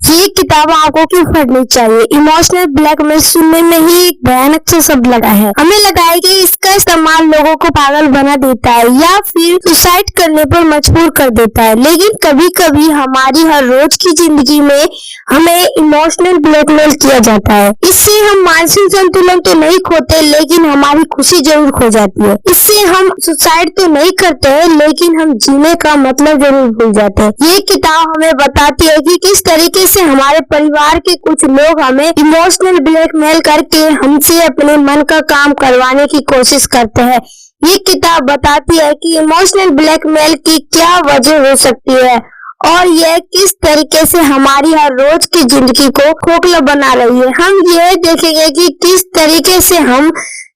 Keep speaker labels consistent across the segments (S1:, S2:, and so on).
S1: ये किताब आपको क्यों पढ़नी चाहिए? इमोशनल ब्लैकमेल सुनने में ही एक भयानक सा शब्द लगा है। हमें लगा है कि इसका इस्तेमाल लोगों को पागल बना देता है या फिर सुसाइड करने पर मजबूर कर देता है, लेकिन कभी कभी हमारी हर रोज की जिंदगी में हमें इमोशनल ब्लैकमेल किया जाता है। इससे हम मानसिक संतुलन तो नहीं खोते, लेकिन हमारी खुशी जरूर खो जाती है। इससे हम सुसाइड तो नहीं करते हैं, लेकिन हम जीने का मतलब जरूर भूल जाते हैं। ये किताब हमें बताती है कि किस तरीके से हमारे परिवार के कुछ लोग हमें इमोशनल ब्लैकमेल करके हमसे अपने मन का काम करवाने की कोशिश करते हैं। ये किताब बताती है कि इमोशनल ब्लैकमेल की क्या वजह हो सकती है और यह किस तरीके से हमारी हर रोज की जिंदगी को खोखला बना रही है। हम यह देखेंगे कि किस तरीके से हम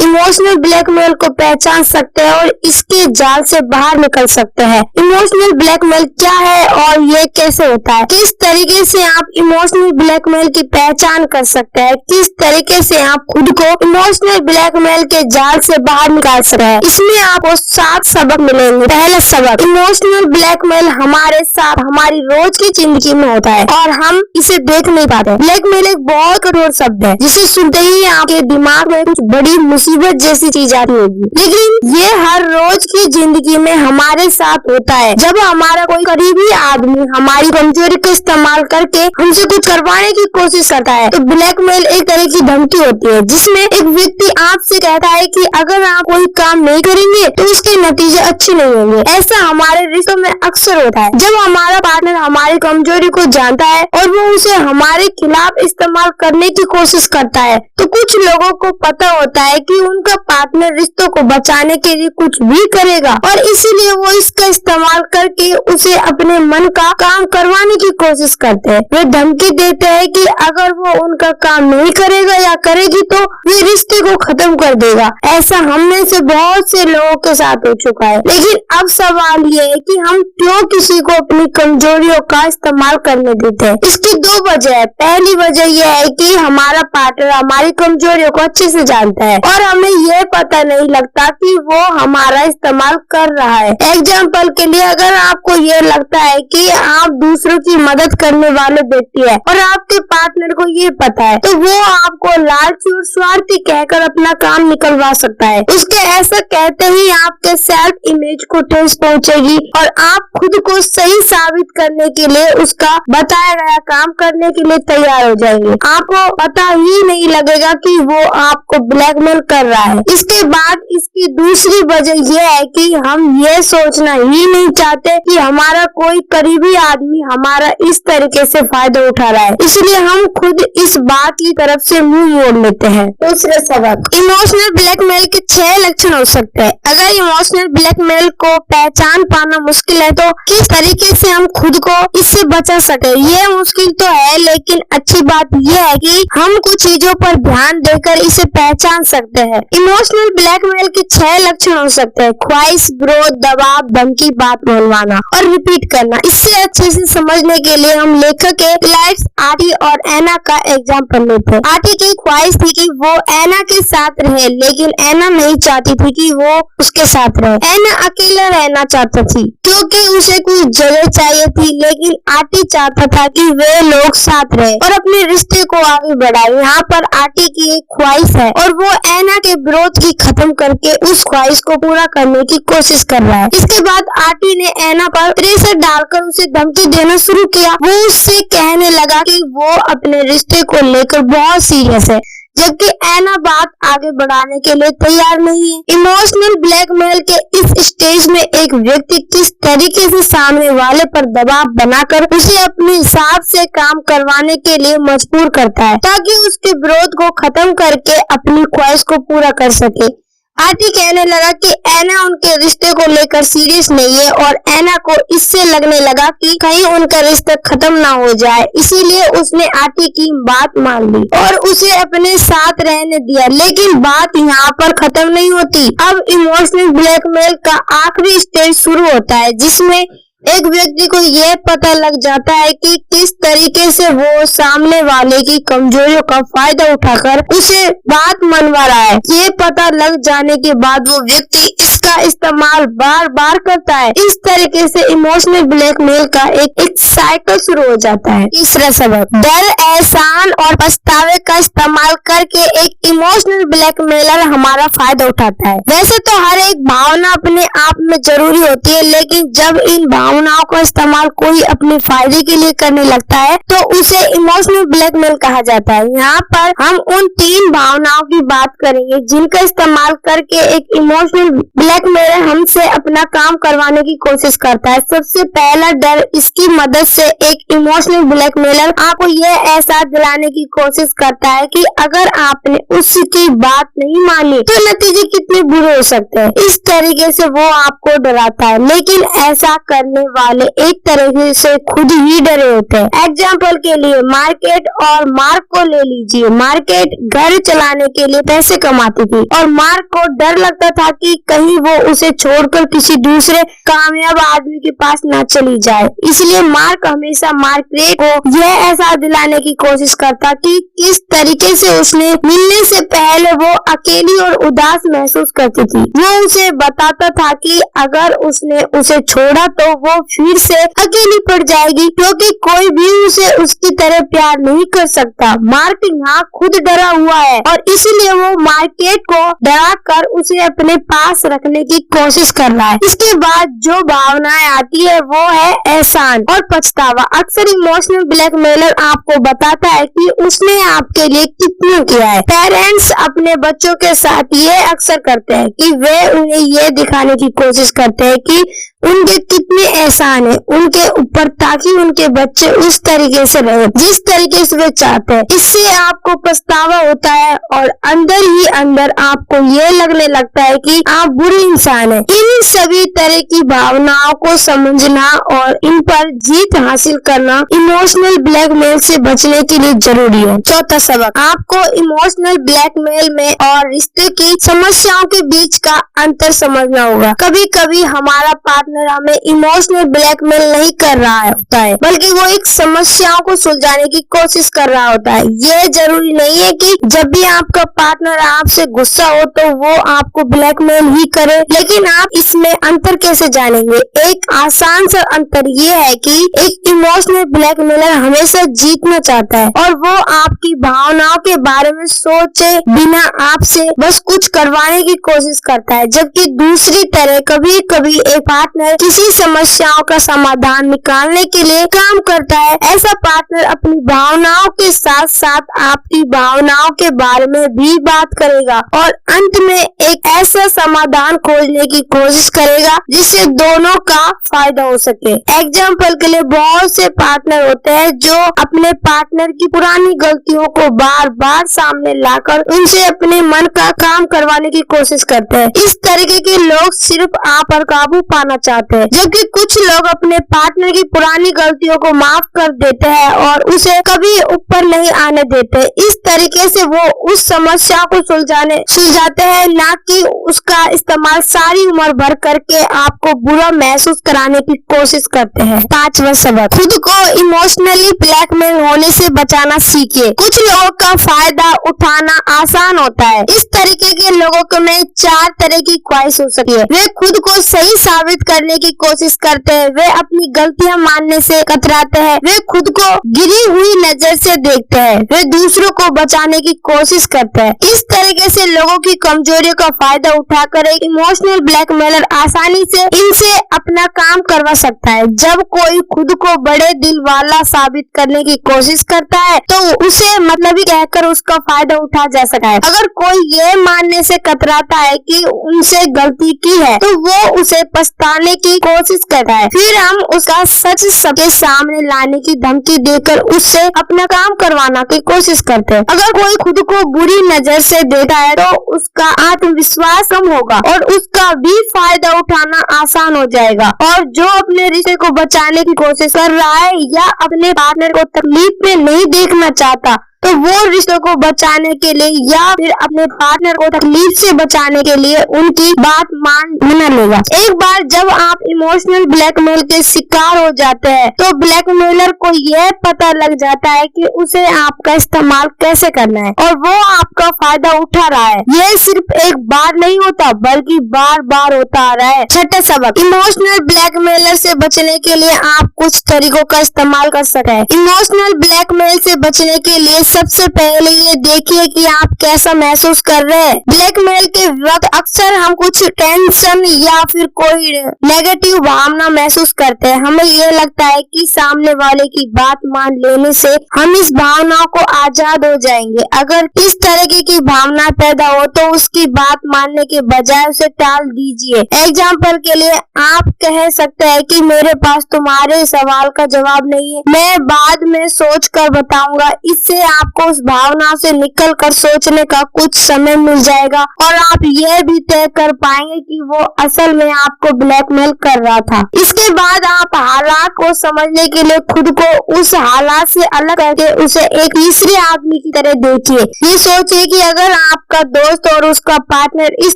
S1: इमोशनल ब्लैकमेल को पहचान सकते हैं और इसके जाल से बाहर निकल सकते हैं। इमोशनल ब्लैकमेल क्या है और ये कैसे होता है? किस तरीके से आप इमोशनल ब्लैकमेल की पहचान कर सकते हैं? किस तरीके से आप खुद को इमोशनल ब्लैकमेल के जाल से बाहर निकाल सकते हैं? इसमें आपको 7 सबक मिलेंगे। पहला सबक, इमोशनल ब्लैकमेल हमारे साथ हमारी रोज की जिंदगी में होता है और हम इसे देख नहीं पाते। ब्लैकमेल एक बहुत कठोर शब्द है जिसे सुनते ही आपके दिमाग में कुछ बड़ी मुसीबत जैसी चीज आती होगी, लेकिन ये हर रोज की जिंदगी में हमारे साथ होता है। जब हमारा कोई करीबी आदमी हमारी कमजोरी का इस्तेमाल करके हमसे कुछ करवाने की कोशिश करता है, तो ब्लैकमेल एक तरह की धमकी होती है जिसमें एक व्यक्ति आपसे कहता है कि अगर आप कोई काम नहीं करेंगे तो उसके नतीजे अच्छे नहीं होंगे। ऐसा हमारे रिश्तों में अक्सर होता है। जब हमारा पार्टनर हमारी कमजोरी को जानता है और वो उसे हमारे खिलाफ इस्तेमाल करने की कोशिश करता है, तो कुछ लोगों को पता होता है कि उनका पार्टनर रिश्तों को बचाने के लिए कुछ भी करेगा और इसीलिए वो इसका इस्तेमाल करके उसे अपने मन का काम करवाने की कोशिश करते हैं। वे धमकी देते हैं कि अगर वो उनका काम नहीं करेगा या करेगी तो वे रिश्ते को खत्म कर देगा। ऐसा हम में से बहुत से लोगों के साथ हो चुका है। लेकिन अब सवाल ये है कि हम क्यों किसी को अपनी कमजोरियों का इस्तेमाल करने देते हैं? इसकी 2 वजह है। पहली वजह यह है कि हमारा पार्टनर हमारी कमजोरियों को अच्छे से जानता है और हमें यह पता नहीं लगता कि वो हमारा इस्तेमाल कर रहा है। एग्जाम्पल के लिए, अगर आपको ये लगता है कि आप दूसरों की मदद करने वाले व्यक्ति है और आपके पार्टनर को ये पता है, तो वो आपको लालची और स्वार्थी कहकर अपना काम निकलवा सकता है। उसके ऐसा कहते ही आपके सेल्फ इमेज को ठेस पहुंचेगी और आप खुद को सही साबित करने के लिए उसका बताया गया काम करने के लिए तैयार हो जाएंगे। आपको पता ही नहीं लगेगा कि वो आपको ब्लैकमेल कर रहा है। इसके बाद इसकी दूसरी वजह यह है कि हम ये सोचना ही नहीं चाहते कि हमारा कोई करीबी आदमी हमारा इस तरीके से फायदा उठा रहा है, इसलिए हम खुद इस बात की तरफ से मुंह मोड़ लेते हैं। दूसरा सबक, इमोशनल ब्लैकमेल के 6 लक्षण हो सकते हैं। अगर इमोशनल ब्लैकमेल को पहचान पाना मुश्किल है तो किस तरीके से हम खुद को इससे बचा सके? ये मुश्किल तो है, लेकिन अच्छी बात यह है कि हम कुछ चीजों पर ध्यान देकर इसे पहचान सकते हैं। इमोशनल ब्लैकमेल के 6 लक्षण हो सकते हैं। ख्वाहिश, विरोध, दबाव, धमकी, बात मनवाना और रिपीट करना। इससे अच्छे से समझने के लिए हम लेखक के लाइट्स, आर्टी और एना का एग्जाम्पल लेते हैं। आर्टी की ख्वाहिश थी कि वो एना के साथ रहे, लेकिन एना नहीं चाहती थी कि वो उसके साथ रहे। एना अकेला रहना चाहता थी क्योंकि उसे कुछ जगह चाहिए थी, लेकिन आर्टी चाहता था कि वे लोग साथ रहे और अपने रिश्ते को आगे बढ़ाए। यहाँ पर आर्टी की एक ख्वाहिश है और वो एना के विरोध की खत्म करके उस ख्वाहिश को पूरा करने की कोशिश कर रहा है। इसके बाद आर्टी ने एना पर प्रेशर डालकर उसे धमकी देना शुरू किया। वो उससे कहने लगा कि वो अपने रिश्ते को लेकर बहुत सीरियस है, जबकि एना बात आगे बढ़ाने के लिए तैयार नहीं है। इमोशनल ब्लैकमेल के इस स्टेज में एक व्यक्ति किस तरीके से सामने वाले पर दबाव बनाकर उसे अपने हिसाब से काम करवाने के लिए मजबूर करता है ताकि उसके विरोध को खत्म करके अपनी ख्वाहिश को पूरा कर सके। आर्टी कहने लगा कि एना उनके रिश्ते को लेकर सीरियस नहीं है और एना को इससे लगने लगा कि कहीं उनका रिश्ता खत्म ना हो जाए, इसीलिए उसने आर्टी की बात मान ली और उसे अपने साथ रहने दिया। लेकिन बात यहाँ पर खत्म नहीं होती। अब इमोशनल ब्लैकमेल का आखिरी स्टेज शुरू होता है जिसमें एक व्यक्ति को यह पता लग जाता है कि किस तरीके से वो सामने वाले की कमजोरियों का फायदा उठाकर उसे बात मनवा रहा है। ये पता लग जाने के बाद वो व्यक्ति इस उसका इस्तेमाल बार बार करता है। इस तरीके से इमोशनल ब्लैकमेल का एक साइकिल शुरू हो जाता है। तीसरा सबक, डर, एहसान और पछतावे का इस्तेमाल करके एक इमोशनल ब्लैकमेलर हमारा फायदा उठाता है। वैसे तो हर एक भावना अपने आप में जरूरी होती है, लेकिन जब इन भावनाओं का इस्तेमाल कोई अपने फायदे के लिए करने लगता है तो उसे इमोशनल ब्लैकमेल कहा जाता है। यहाँ पर हम उन 3 भावनाओं की बात करेंगे जिनका इस्तेमाल करके एक इमोशनल ब्लैकमेलर हमसे अपना काम करवाने की कोशिश करता है। सबसे पहला डर, इसकी मदद से एक इमोशनल ब्लैकमेलर आपको यह एहसास दिलाने की कोशिश करता है कि अगर आपने उसकी बात नहीं मानी तो नतीजे कितने बुरे हो सकते हैं। इस तरीके से वो आपको डराता है, लेकिन ऐसा करने वाले एक तरीके से खुद ही डरे होते हैं। एग्जाम्पल के लिए मार्केट और मार्क को ले लीजिए। मार्केट घर चलाने के लिए पैसे कमाती थी और मार्क को डर लगता था कि कहीं वो उसे छोड़कर किसी दूसरे कामयाब आदमी के पास न चली जाए। इसलिए मार्क हमेशा मार्केट को यह एहसास दिलाने की कोशिश करता कि किस तरीके से उसने मिलने से पहले वो अकेली और उदास महसूस करती थी। वो उसे बताता था कि अगर उसने उसे छोड़ा तो वो फिर से अकेली पड़ जाएगी, क्योंकि कोई भी उसे उसकी तरह प्यार नहीं कर सकता। मार्क यहाँ खुद डरा हुआ है और इसलिए वो मार्केट को डरा कर उसे अपने पास रखने की कोशिश कर रहा है। इसके बाद जो भावनाएं आती है वो है एहसान और पछतावा। अक्सर इमोशनल ब्लैकमेलर आपको बताता है कि उसने आपके लिए कितना किया है। पेरेंट्स अपने बच्चों के साथ ये अक्सर करते हैं कि वे उन्हें ये दिखाने की कोशिश करते हैं कि उनके कितने एहसान है उनके ऊपर, ताकि उनके बच्चे उस तरीके से रहे जिस तरीके से वे चाहते हैं। इससे आपको पछतावा होता है और अंदर ही अंदर आपको ये लगने लगता है कि आप बुरे इंसान हैं। इन सभी तरह की भावनाओं को समझना और इन पर जीत हासिल करना इमोशनल ब्लैकमेल से बचने के लिए जरूरी है। चौथा सबक, आपको इमोशनल ब्लैकमेल में और रिश्ते की समस्याओं के बीच का अंतर समझना होगा। कभी कभी हमारा पार्टनर हमें इमोशनल ब्लैकमेल नहीं कर रहा होता है, बल्कि वो एक समस्याओं को सुलझाने की कोशिश कर रहा होता है। ये जरूरी नहीं है कि जब भी आपका पार्टनर आपसे गुस्सा हो तो वो आपको ब्लैकमेल ही करे, लेकिन आप इसमें अंतर कैसे जानेंगे? एक आसान सा अंतर ये है कि एक इमोशनल ब्लैकमेलर हमेशा जीतना चाहता है और वो आपकी भावनाओं के बारे में सोचे बिना आपसे बस कुछ करवाने की कोशिश करता है, जबकि दूसरी तरह कभी कभी एक पार्टनर किसी समस्याओं का समाधान निकालने के लिए काम करता है। ऐसा पार्टनर अपनी भावनाओं के साथ साथ आपकी भावनाओं के बारे में भी बात करेगा और अंत में एक ऐसा समाधान खोजने की कोशिश करेगा जिससे दोनों का फायदा हो सके। एग्जाम्पल के लिए बहुत से पार्टनर होते हैं जो अपने पार्टनर की पुरानी गलतियों को बार बार सामने लाकर उनसे अपने मन का काम करवाने की कोशिश करते हैं। इस तरीके के लोग सिर्फ आप पर काबू पाना चाहते हैं, जबकि कुछ लोग अपने पार्टनर की पुरानी गलतियों को माफ कर देते हैं और उसे कभी ऊपर नहीं आने देते। इस तरीके से वो उस समस्या को सुलझाते हैं, ना कि उसका इस्तेमाल सारी उम्र भर करके आपको बुरा महसूस कराने की कोशिश करते हैं। पांचवा सबक, खुद को इमोशनली ब्लैकमेल होने से बचाना सीखिए। कुछ लोगों का फायदा उठाना आसान होता है। इस तरीके के लोगों में 4 तरह की ख्वाहिश हो सकती है। वे खुद को सही साबित करने की कोशिश करते हैं, वे अपनी गलतियां मानने से कतराते हैं, वे खुद को गिरी हुई नजर से देखते हैं, वे दूसरों को बचाने की कोशिश करते हैं। इस तरीके से लोगों की कमजोरियों का फायदा उठाकर एक इमोशनल ब्लैकमेलर आसानी से इनसे अपना काम करवा सकता है। जब कोई खुद को बड़े दिल वाला साबित करने की कोशिश करता है तो उसे मतलबी कहकर उसका फायदा उठा जा सकता है। अगर कोई ये मानने से कतराता है कि उनसे गलती की है तो वो उसे पछताने की कोशिश करता है, फिर हम उसका सच सबके सामने लाने की धमकी देकर उससे अपना काम करवाना की कोशिश करते हैं। अगर कोई खुद को बुरी नजर से देखता है तो उसका आत्मविश्वास कम होगा और उसका भी फायदा उठाना आसान हो जाएगा, और जो अपने रिश्ते को बचाने की कोशिश कर रहा है या अपने पार्टनर को तकलीफ में नहीं देखना चाहता तो वो रिश्तों को बचाने के लिए या फिर अपने पार्टनर को तकलीफ से बचाने के लिए उनकी बात मानना लेगा। एक बार जब आप इमोशनल ब्लैकमेल के शिकार हो जाते हैं तो ब्लैकमेलर को यह पता लग जाता है कि उसे आपका इस्तेमाल कैसे करना है और वो आपका फायदा उठा रहा है। यह सिर्फ एक बार नहीं होता बल्कि बार बार होता आ रहा है। छठा सबक, इमोशनल ब्लैकमेलर से बचने के लिए आप कुछ तरीकों का इस्तेमाल कर सकते हैं। इमोशनल ब्लैकमेल से बचने के लिए सबसे पहले ये देखिए कि आप कैसा महसूस कर रहे हैं। ब्लैकमेल के वक्त अक्सर हम कुछ टेंशन या फिर कोई नेगेटिव भावना महसूस करते हैं। हमें ये लगता है कि सामने वाले की बात मान लेने से हम इस भावनाओं को आजाद हो जाएंगे। अगर इस तरह की भावना पैदा हो तो उसकी बात मानने के बजाय उसे टाल दीजिए। एग्जाम्पल के लिए आप कह सकते हैं कि मेरे पास तुम्हारे सवाल का जवाब नहीं है, मैं बाद में सोच कर बताऊंगा। इससे आपको उस भावना से निकल कर सोचने का कुछ समय मिल जाएगा और आप यह भी तय कर पाएंगे कि वो असल में आपको ब्लैकमेल कर रहा था। इसके बाद आप हालात को समझने के लिए खुद को उस हालात से अलग करके उसे एक तीसरे आदमी की तरह देखिए। ये सोचिए कि अगर आपका दोस्त और उसका पार्टनर इस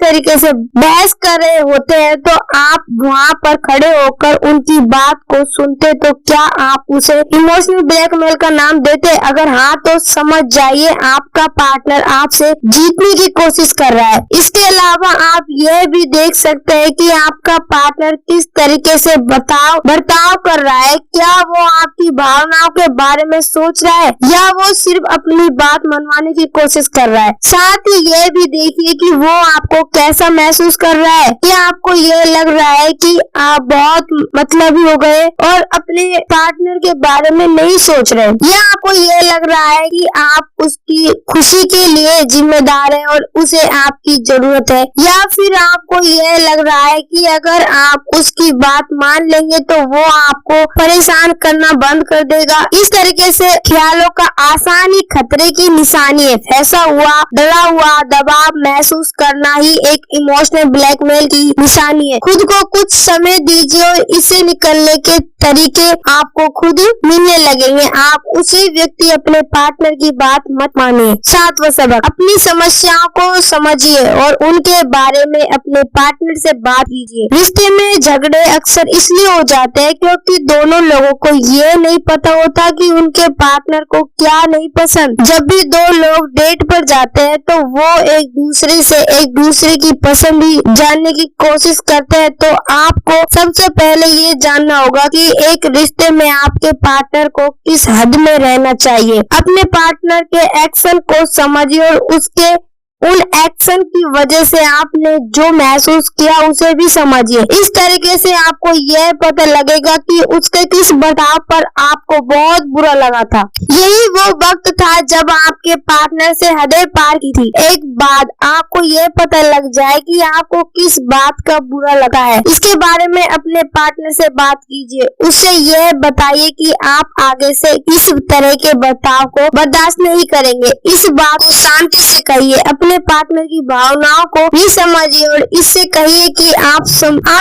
S1: तरीके से बहस कर रहे होते हैं तो आप वहाँ पर खड़े होकर उनकी बात को सुनते तो क्या आप उसे इमोशनल ब्लैकमेल का नाम देते? अगर हाँ तो समझ जाइए आपका पार्टनर आपसे जीतने की कोशिश कर रहा है। इसके अलावा आप यह भी देख सकते हैं कि आपका पार्टनर किस तरीके से बर्ताव कर रहा है। क्या वो आपकी भावनाओं के बारे में सोच रहा है या वो सिर्फ अपनी बात मनवाने की कोशिश कर रहा है। साथ ही यह भी देखिए कि वो आपको कैसा महसूस कर रहा है। क्या आपको ये लग रहा है कि आप बहुत मतलबी हो गए और अपने पार्टनर के बारे में नहीं सोच रहे, या आपको ये लग रहा है कि आप उसकी खुशी के लिए जिम्मेदार हैं और उसे आपकी जरूरत है, या फिर आपको ये लग रहा है कि अगर आप उसकी बात मान लेंगे तो वो आपको परेशान करना बंद कर देगा। इस तरीके से ख्यालों का आसानी खतरे की निशानी है। फंसा हुआ, डरा हुआ, दबाव महसूस करना ही एक इमोशनल ब्लैकमेल की निशानी है। खुद को कुछ समय दीजिए और इससे निकलने के तरीके आपको खुद मिलने लगेंगे। आप उसी व्यक्ति अपने पार्टनर की बात मत मानिए। सातवां सबक, अपनी समस्याओं को समझिए और उनके बारे में अपने पार्टनर से बात कीजिए। रिश्ते में झगड़े अक्सर इसलिए हो जाते हैं क्योंकि दोनों लोगों को ये नहीं पता होता कि उनके पार्टनर को क्या नहीं पसंद। जब भी दो लोग डेट पर जाते हैं तो वो एक दूसरे से एक दूसरे की पसंद ही जानने की कोशिश करते हैं। तो आपको सबसे पहले ये जानना होगा कि एक रिश्ते में आपके पार्टनर को किस हद में रहना चाहिए। अपने पार्टनर के एक्शन को समझिए और उसके उन एक्शन की वजह से आपने जो महसूस किया उसे भी समझिए। इस तरीके से आपको यह पता लगेगा कि उसके किस बर्ताव पर आपको बहुत बुरा लगा था। यही वो वक्त था जब आपके पार्टनर से हदें पार की थी। एक बाद आपको यह पता लग जाए कि आपको किस बात का बुरा लगा है, इसके बारे में अपने पार्टनर से बात कीजिए। उससे यह बताइए कि आप आगे से इस तरह के बर्ताव को बर्दाश्त नहीं करेंगे। इस बात को शांति से कहिए। अपने पार्टनर की भावनाओं को भी समझिए और इससे कहिए कि आप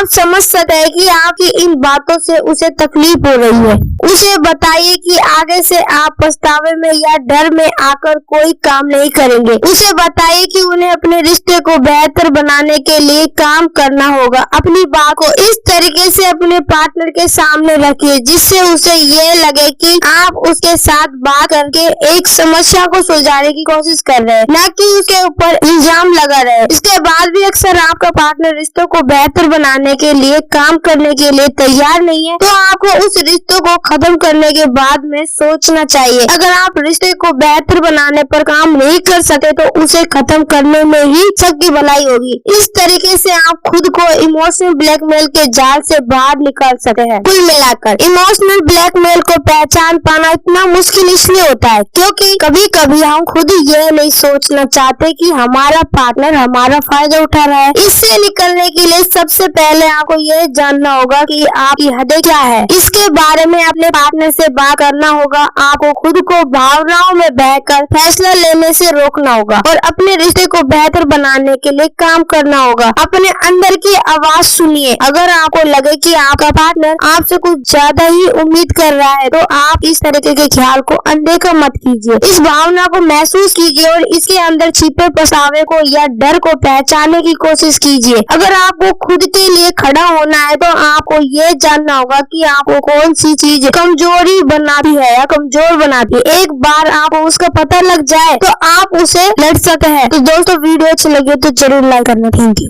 S1: समझ सकते हैं कि आपकी इन बातों से उसे तकलीफ हो रही है। उसे बताइए कि आगे से आप पछतावे में या डर में आकर कोई काम नहीं करेंगे। उसे बताइए कि उन्हें अपने रिश्ते को बेहतर बनाने के लिए काम करना होगा। अपनी बात को इस तरीके से अपने पार्टनर के सामने रखिए जिससे उसे ये लगे कि आप उसके साथ बात करके एक समस्या को सुलझाने की कोशिश कर रहे हैं, न कि उसके ऊपर इल्जाम लगा रहे। इसके बाद भी अक्सर आपका पार्टनर रिश्तों को बेहतर बनाने के लिए काम करने के लिए तैयार नहीं है, तो आपको उस रिश्तों को खत्म करने के बाद में सोचना चाहिए। अगर आप रिश्ते को बेहतर बनाने पर काम नहीं कर सके तो उसे खत्म करने में ही सबकी भलाई होगी। इस तरीके से आप खुद को इमोशनल ब्लैकमेल के जाल से बाहर निकाल सकते हैं। कुल मिलाकर इमोशनल ब्लैकमेल को पहचान पाना इतना मुश्किल इसलिए होता है क्योंकि कभी कभी हम खुद ये नहीं सोचना चाहते कि कि हमारा पार्टनर हमारा फायदा उठा रहा है। इससे निकलने के लिए सबसे पहले आपको यह जानना होगा कि आपकी हदें क्या है। इसके बारे में अपने पार्टनर से बात करना होगा। आपको खुद को भावनाओं में बहकर फैसला लेने से रोकना होगा और अपने रिश्ते को बेहतर बनाने के लिए काम करना होगा। अपने अंदर की आवाज सुनिए। अगर आपको लगे कि आपका पार्टनर आपसे कुछ ज्यादा ही उम्मीद कर रहा है तो आप इस तरीके के ख्याल को अनदेखा मत कीजिए। इस भावना को महसूस कीजिए और इसके अंदर छिपे पछतावे को या डर को पहचानने की कोशिश कीजिए। अगर आपको खुद के लिए खड़ा होना है तो आपको ये जानना होगा कि आपको कौन सी चीज कमजोरी बनाती है या कमजोर बनाती है। एक बार आपको उसका पता लग जाए तो आप उसे लड़ सकते हैं। तो दोस्तों वीडियो अच्छी लगी तो जरूर लाइक करना। Thank you.